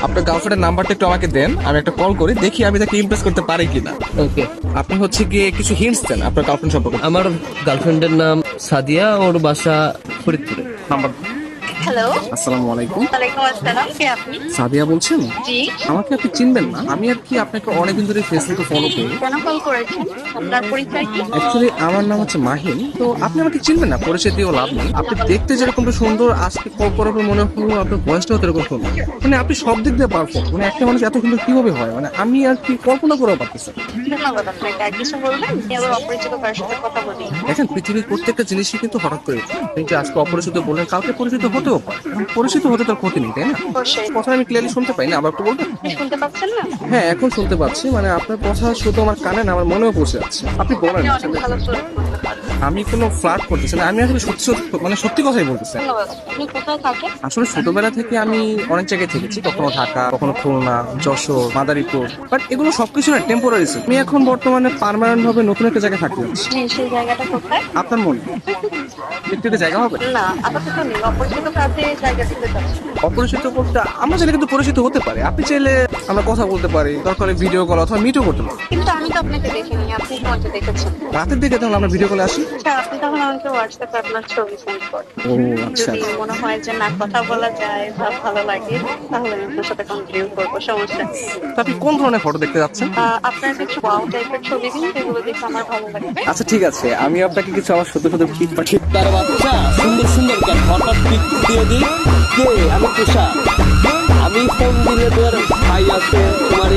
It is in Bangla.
আপনার গার্লফ্রেন্ডের নাম্বারটা একটু আমাকে দেন, আমি একটা কল করি, দেখি আমি তাকে ইমপ্রেস করতে পারি কিনা। ওকে। আপনি হচ্ছে গিয়ে কিছু হিন্টস দেন আপনার গার্লফ্রেন্ড সম্পর্কে। আমার গার্লফ্রেন্ডের নাম সাদিয়া, ওর বাসা ফরিদপুরে। নাম্বার। হ্যালো। আসসালামু আলাইকুম। ওয়ালাইকুম আসসালাম, কে আপনি? সাদিয়া বলছেন? জি। আমাকে আপনি চিনবেন না, আমি আর কি আপনাকে অনেকদিন ধরে ফেসবুকে ফলো করি। কেন কল করেছেন? আপনার পরিচয় কি? অ্যাকচুয়ালি আমার নাম হচ্ছে মাহিন, তো আপনি আমাকে চিনবেন না, পরিচয় দিয়েও লাভ নেই। আপনি দেখতে যেরকমটা সুন্দর, আজকে কল করার পর মনে হলো আপনার বয়সটাও এরকম সুন্দর। মানে আপনি সব দিক দিয়ে পারফেক্ট, মানে একটা মানুষ এত সুন্দর কিভাবে হয়, মানে আমি আর কি কল্পনা করেও পারতেছি না। ধন্যবাদ আপনাকে। আর কিছু বলবেন? আমি আবার অপরিচিত কারোর সাথে কথা বলি। দেখেন, পৃথিবীর প্রত্যেকটা জিনিসই কিন্তু হঠাৎ করে হয়। আপনি যে আজকে অপরিচিত বললেন, কালকে পরিচিত হতেও পারে। এখন পরিচিত হতে তার ক্ষতি নেই, তাই না? অবশ্যই। কথা আমি ক্লিয়ারলি শুনতে পাই না, আবার একটু বলবেন? শুনতে পাচ্ছেন না? হ্যাঁ, এখন শুনতে পাচ্ছি। মানে আপনার কথা শুধু আমার কানে না, আমার মনেও পৌঁছে যাচ্ছে। আপনি বলেন। আপনি অনেক ভালো ফ্লার্ট করতে পারেন। আমি কোনো ফ্লার্ট করতেছি না, আমি আসলে সত্যি সত্যি, মানে সত্যি কথাই বলতেছি। ধন্যবাদ। আপনি কোথায় থাকেন? আসলে ছোটবেলা থেকে আমি অনেক জায়গায় থেকেছি, কখনো ঢাকা, কখনো খুলনা, যশোর, মাদারীপুর, বাট এগুলো সবকিছু না টেম্পোরারি ছিল। আমি এখন বর্তমানে পার্মানেন্ট ভাবে নতুন একটা জায়গায় থাকতে যাচ্ছি। জি, সেই জায়গাটা কোথায়? আপনার মনে একটু একটা জায়গা হবে? না, আপাতত নেই। অপরিচিত কাজে জায়গা দিতে চাচ্ছি। অপরিচিত বলতে আমরা চাইলে কিন্তু পরিচিত হতে পারি। আপনি চাইলে আমরা কথা বলতে পারি, দরকার ভিডিও কল অথবা মিটও করতে পারি। কিন্তু আমি তো আপনাকে দেখিনি, আপনি আমাকে দেখেছেন। রাতের দিকে তাহলে আমরা ভিডিও কলে আসি। আচ্ছা, আপনি তখন আমাকে হোয়াটসঅ্যাপে আপনার ছবি সেন্ড করেন। ও আচ্ছা। যদি মনে হয় যে না, কথা বলা যায় বা ভালো লাগে, তাহলে আমি আপনার সাথে কন্টিনিউ করবো, সমস্যা নেই। তো আপনি কোন ধরনের ফটো দেখতে যাচ্ছেন? আপনার কিছু ওয়াও টাইপের ছবি দিন, যেগুলো দেখে আমার ভালো লাগবে। আচ্ছা ঠিক আছে, আমি আপনাকে কিছু আমার সত্য সত্য পিক পাঠিয়ে। তার বাচ্চা সুন্দর সুন্দর কেন হঠাৎ পিক দিয়ে দিই। কে? আমি তুষার। আমি ফোন দিলে তোর ভাই আছে, তোমার